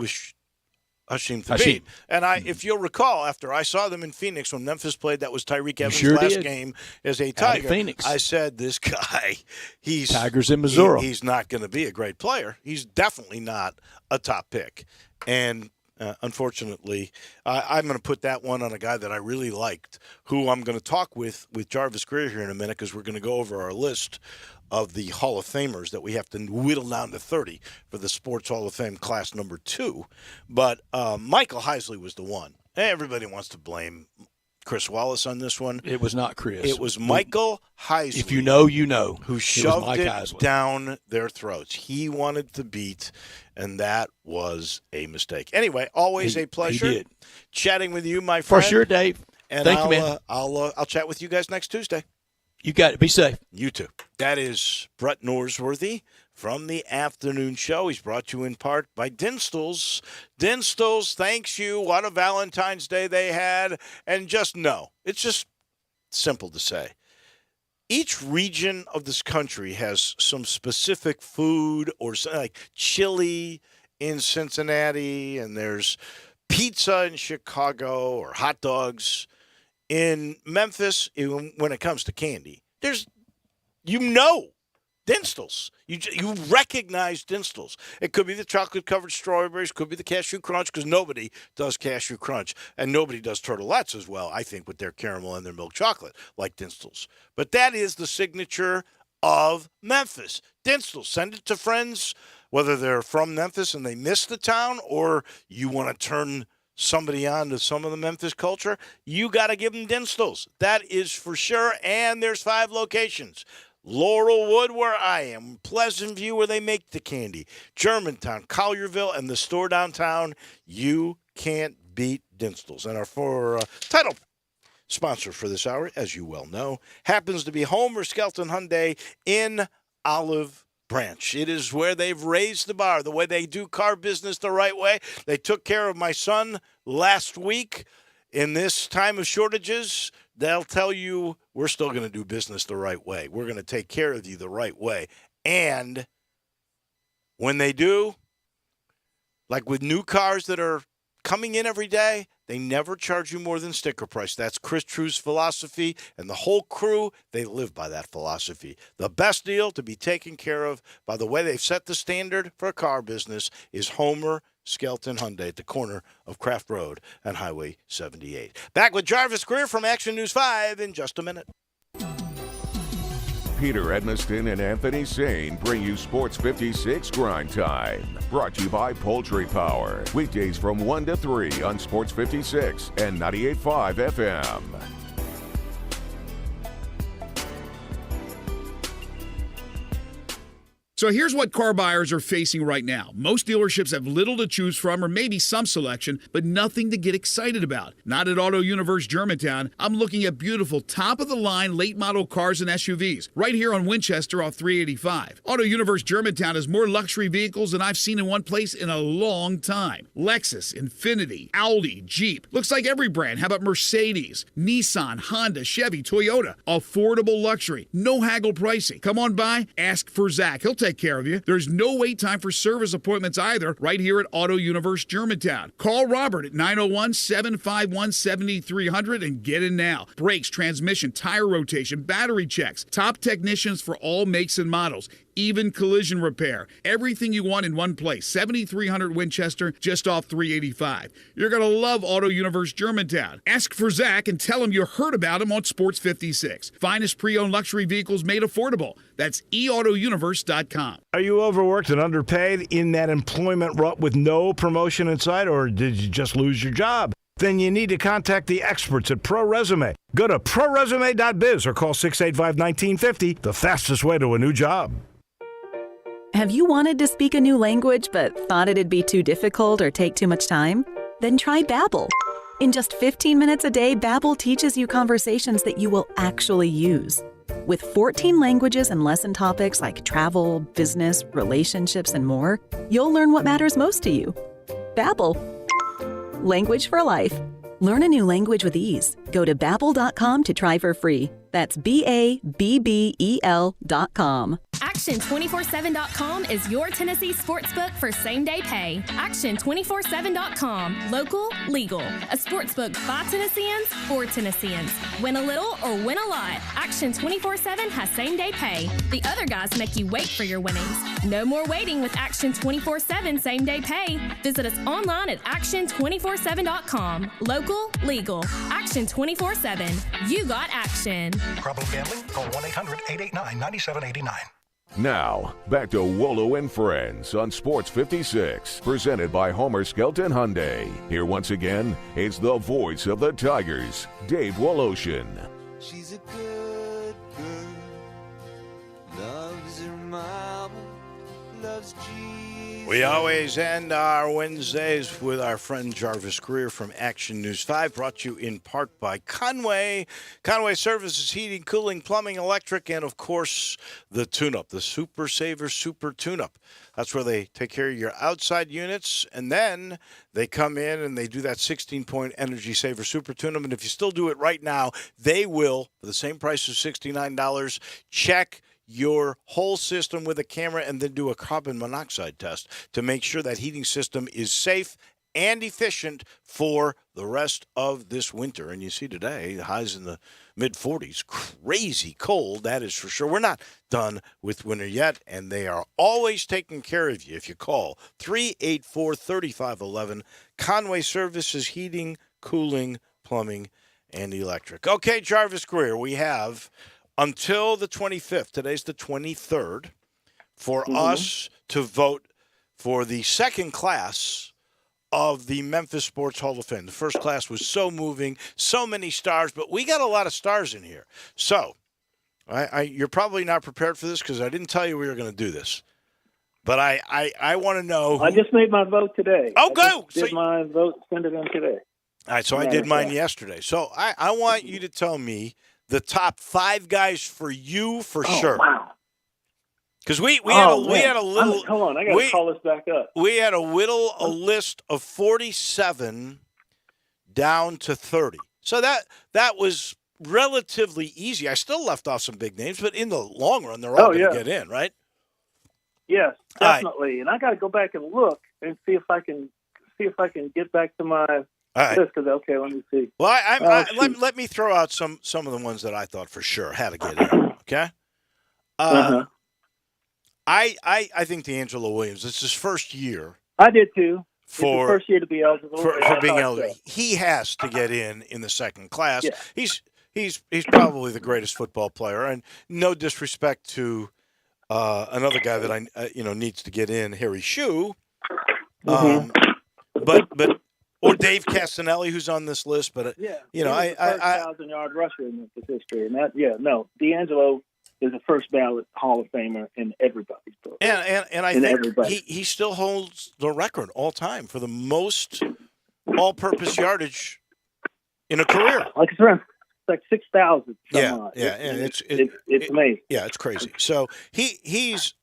Hasheem Thabeet. And if you'll recall, after I saw them in Phoenix when Memphis played, that was Tyreek Evans' last game as a Tiger. Phoenix. I said, this guy, he's Tigers in Missouri. He's not going to be a great player. He's definitely not a top pick. And unfortunately, I'm going to put that one on a guy that I really liked, who I'm going to talk with Jarvis Greer here in a minute because we're going to go over our list of the Hall of Famers that we have to whittle down to 30 for the Sports Hall of Fame class number 2. But Michael Heisley was the one. Everybody wants to blame Chris Wallace on this one. It was not Chris. It was Michael Heisley. If you know, you know. Who shoved it down their throats. He wanted to beat, and that was a mistake. Anyway, always a pleasure chatting with you, my friend. For sure, Dave. And Thank you, man. I'll chat with you guys next Tuesday. You got it. Be safe. You too. That is Brett Norsworthy from the afternoon show. He's brought to you in part by Dinstall's. Dinstall's thanks you. What a Valentine's Day they had. And just know, it's just simple to say. Each region of this country has some specific food or something like chili in Cincinnati, and there's pizza in Chicago or hot dogs. In Memphis, when it comes to candy, there's, Dinstall's. You recognize Dinstall's. It could be the chocolate-covered strawberries, could be the cashew crunch, because nobody does cashew crunch, and nobody does turtlettes as well, I think, with their caramel and their milk chocolate, like Dinstall's. But that is the signature of Memphis. Dinstall's. Send it to friends, whether they're from Memphis and they miss the town, or you want to turn somebody on to some of the Memphis culture, you got to give them Dinstall's. That is for sure. And there's 5 locations. Laurelwood, where I am, Pleasant View, where they make the candy, Germantown, Collierville, and the store downtown. You can't beat Dinstall's. And our title sponsor for this hour, as you well know, happens to be Homer Skelton Hyundai in Olive Branch. It is where they've raised the bar, the way they do car business the right way. They took care of my son last week. In this time of shortages, they'll tell you we're still going to do business the right way. We're going to take care of you the right way. And when they do, like with new cars that are coming in every day, they never charge you more than sticker price. That's Chris True's philosophy, and the whole crew, they live by that philosophy. The best deal to be taken care of by the way they've set the standard for car business is Homer Skelton Hyundai at the corner of Craft Road and Highway 78. Back with Jarvis Greer from Action News 5 in just a minute. Peter Edmiston and Anthony Sane bring you Sports 56 Grind Time. Brought to you by Poultry Power. Weekdays from 1 to 3 on Sports 56 and 98.5 FM. So here's what car buyers are facing right now. Most dealerships have little to choose from or maybe some selection, but nothing to get excited about. Not at Auto Universe Germantown. I'm looking at beautiful top-of-the-line late-model cars and SUVs right here on Winchester off 385. Auto Universe Germantown has more luxury vehicles than I've seen in one place in a long time. Lexus, Infiniti, Audi, Jeep. Looks like every brand. How about Mercedes, Nissan, Honda, Chevy, Toyota? Affordable luxury. No haggle pricing. Come on by, ask for Zach. He'll take care of you. There's no wait time for service appointments either right here at Auto Universe Germantown. Call Robert at 901-751-7300 and get in now. Brakes, transmission, tire rotation, battery checks. Top technicians for all makes and models. Even collision repair. Everything you want in one place. 7300 Winchester, just off 385. You're going to love Auto Universe Germantown. Ask for Zach and tell him you heard about him on Sports 56. Finest pre-owned luxury vehicles made affordable. That's eautouniverse.com. Are you overworked and underpaid in that employment rut with no promotion in sight, or did you just lose your job? Then you need to contact the experts at Pro Resume. Go to proresume.biz or call 685-1950, the fastest way to a new job. Have you wanted to speak a new language but thought it'd be too difficult or take too much time? Then try Babbel. In just 15 minutes a day, Babbel teaches you conversations that you will actually use. With 14 languages and lesson topics like travel, business, relationships, and more, you'll learn what matters most to you. Babbel. Language for life. Learn a new language with ease. Go to Babbel.com to try for free. That's BABBEL.com. Action247.com is your Tennessee sportsbook for same-day pay. Action247.com. Local, legal. A sportsbook by Tennesseans, for Tennesseans. Win a little or win a lot. Action247 has same-day pay. The other guys make you wait for your winnings. No more waiting with Action247 same-day pay. Visit us online at Action247.com. Local, legal. Action247. You got action. Problem gambling? Call 1-800-889-9789. Now, back to Wolo and Friends on Sports 56, presented by Homer Skelton Hyundai. Here once again, it's the voice of the Tigers, Dave Woloshin. She's a good girl, loves her mama, loves Jesus. We always end our Wednesdays with our friend Jarvis Greer from Action News 5, brought to you in part by Conway. Conway Services, heating, cooling, plumbing, electric, and, of course, the tune-up, the Super Saver Super Tune-up. That's where they take care of your outside units, and then they come in and they do that 16-point Energy Saver Super Tune-up. And if you still do it right now, they will, for the same price of $69, check your whole system with a camera and then do a carbon monoxide test to make sure that heating system is safe and efficient for the rest of this winter. And you see today, highs in the mid-40s. Crazy cold, that is for sure. We're not done with winter yet, and they are always taking care of you. If you call 384-3511, Conway Services, heating, cooling, plumbing, and electric. Okay, Jarvis Greer, we have until the 25th, today's the 23rd, for us to vote for the second class of the Memphis Sports Hall of Fame. The first class was so moving, so many stars, but we got a lot of stars in here. So, you're probably not prepared for this because I didn't tell you we were going to do this. But I want to know. I just made my vote today. Oh, go! Did my vote, send it in today. All right, so I did mine yesterday. So I want you to tell me the top 5 guys for you for sure. Wow. Because we had a little. Hold on, I got to call this back up. We had a list of 47 down to 30. So that was relatively easy. I still left off some big names, but in the long run, they're all going to get in, right? Yes, definitely. And I got to go back and look and see if I can get back to my. All right. Okay, let me see. Well, let me throw out some of the ones that I thought for sure had to get in. Okay. I think D'Angelo Williams. It's his first year. I did too. For it's the first year to be eligible for being eligible, he has to get in the second class. Yeah. He's probably the greatest football player, and no disrespect to another guy that I needs to get in, Harry Shue. But. Or Dave Castanelli, who's on this list, but I 1,000-yard rusher in Memphis history, and D'Angelo is a first ballot Hall of Famer in everybody's book. And I think he still holds the record all time for the most all-purpose yardage in a career. Like it's around like 6,000. Yeah, and it's amazing. Yeah, it's crazy. So he's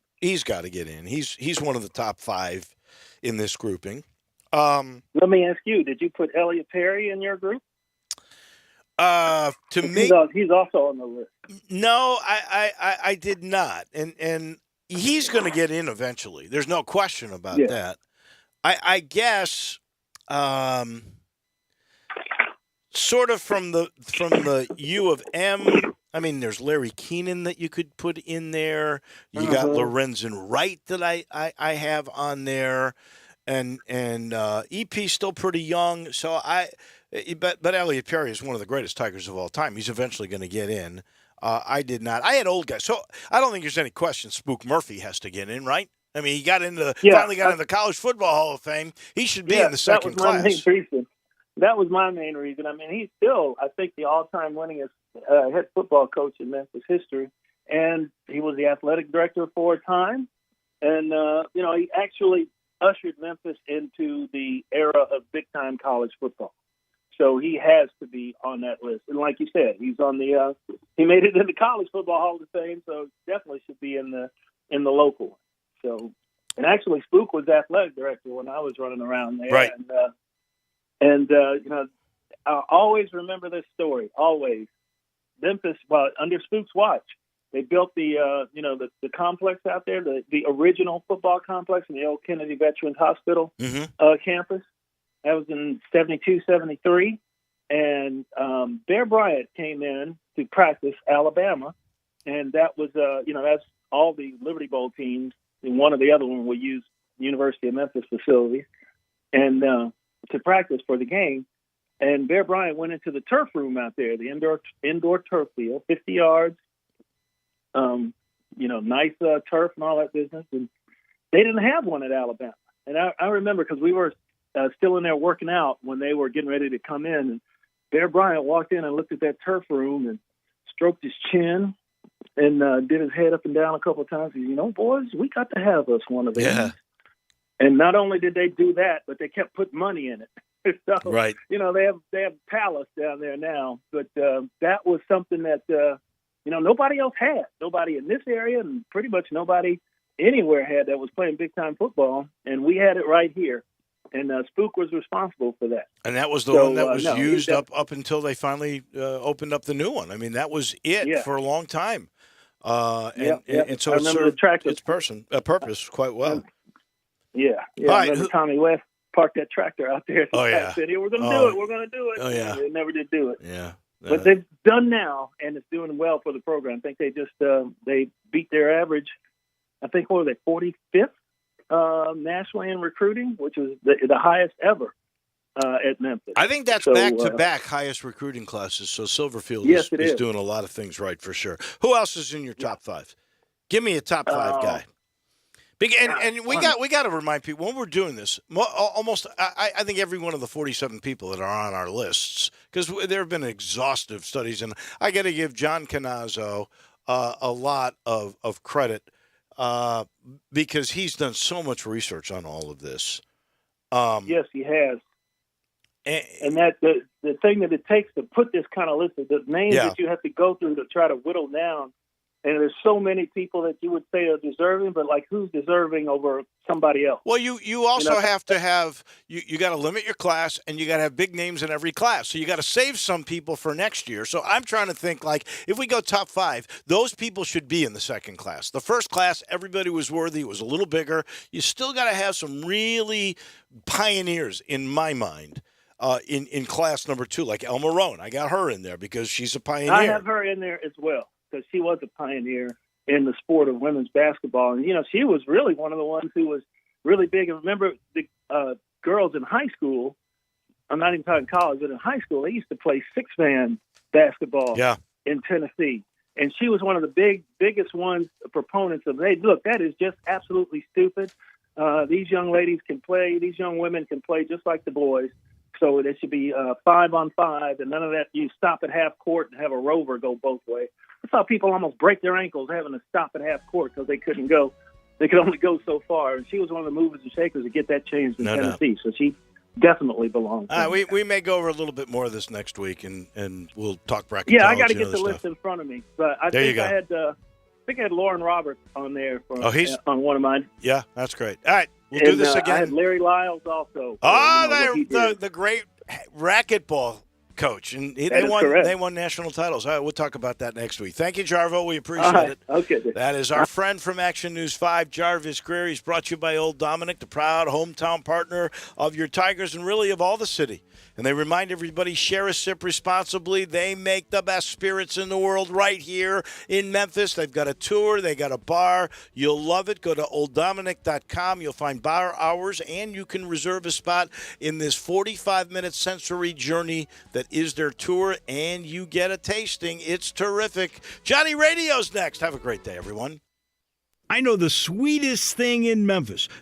got to get in. He's one of the top 5 in this grouping. Let me ask you: did you put Elliot Perry in your group? To me, he's also on the list. No, I did not, and he's going to get in eventually. There's no question about that. I guess, sort of from the U of M. I mean, there's Larry Keenan that you could put in there. You got Lorenzen Wright that I have on there, and EP's still pretty young. So but Elliot Perry is one of the greatest Tigers of all time. He's eventually going to get in. I did not. I had old guys, so I don't think there's any question. Spook Murphy has to get in, right? I mean, he finally got into the College Football Hall of Fame. He should be in the second class. That was my main reason. I mean, he's still, I think, the all-time winningest head football coach in Memphis history, and he was the athletic director for a time. And he actually ushered Memphis into the era of big-time college football. So he has to be on that list. And like you said, he's on the he made it in the College Football Hall of Fame, so definitely should be in the local one. So, and actually Spook was athletic director when I was running around there. Right. And I always remember this story. Always. Memphis, under Spook's watch, they built the complex out there, the original football complex in the old Kennedy Veterans Hospital campus. That was in 72, 73. And Bear Bryant came in to practice Alabama. And that was, that's all the Liberty Bowl teams. And one or the other one will use University of Memphis facilities and to practice for the game. And Bear Bryant went into the turf room out there, the indoor turf field, 50 yards, nice turf and all that business. And they didn't have one at Alabama. And I remember because we were still in there working out when they were getting ready to come in. And Bear Bryant walked in and looked at that turf room and stroked his chin and did his head up and down a couple of times. He said, boys, we got to have us one of these. Yeah. And not only did they do that, but they kept putting money in it. So, right. They have Palace down there now. But that was something that, nobody else had. Nobody in this area and pretty much nobody anywhere had that was playing big-time football. And we had it right here. And Spook was responsible for that. And that was the one that was used up until they finally opened up the new one. I mean, that was it for a long time. And so it served its purpose quite well. Yeah. Right. Tommy West parked that tractor out there. Said, we're going to do it. We're going to do it. Oh, yeah. They never did do it. Yeah. But they've done now, and it's doing well for the program. I think they just they beat their average. I think, what were they, 45th? Nationally in recruiting, which was the highest ever at Memphis. I think that's back-to-back highest recruiting classes. So Silverfield is doing a lot of things right for sure. Who else is in your top 5? Give me a top 5 guy. And we got to remind people when we're doing this. Almost, I think every one of the 47 people that are on our lists, because there have been exhaustive studies, and I got to give John Canazzo a lot of credit. Because he's done so much research on all of this. Yes, he has. And that the thing that it takes to put this kind of list of the names that you have to go through to try to whittle down. And there's so many people that you would say are deserving, but who's deserving over somebody else? Well, you also have to have you got to limit your class, and you got to have big names in every class. So you got to save some people for next year. So I'm trying to think if we go top 5, those people should be in the second class. The first class, everybody was worthy. It was a little bigger. You still got to have some really pioneers in my mind. In class number 2, like Elma Rohn. I got her in there because she's a pioneer. I have her in there as well, because she was a pioneer in the sport of women's basketball. And, she was really one of the ones who was really big. And remember, the girls in high school, I'm not even talking college, but in high school, they used to play 6-man basketball in Tennessee. And she was one of the biggest ones, proponents of, hey, look, that is just absolutely stupid. These young ladies can play, these young women can play just like the boys. So there should be 5-on-5, and none of that. You stop at half court and have a rover go both ways. saw people almost break their ankles having to stop at half court because they couldn't go. They could only go so far. And she was one of the movers and shakers to get that changed in Tennessee. So she definitely belongs. We may go over a little bit more of this next week, and we'll talk bracketology. Yeah, I got to get the stuff. list in front of me. But I There think you go. I had Lauren Roberts on there he's on one of mine. Yeah, that's great. All right, we'll do this again. I had Larry Lyles also. The great racquetball coach, and they won national titles. All right, we'll talk about that next week. Thank you, Jarvo. We appreciate it. Okay. That is our friend from Action News 5, Jarvis Greer. He's brought to you by Old Dominic, the proud hometown partner of your Tigers and really of all the city. And they remind everybody, share a sip responsibly. They make the best spirits in the world right here in Memphis. They've got a tour. They got a bar. You'll love it. Go to olddominic.com. You'll find bar hours, and you can reserve a spot in this 45-minute sensory journey that is their tour, and you get a tasting. It's terrific. Johnny Radio's next. Have a great day, everyone. I know the sweetest thing in Memphis.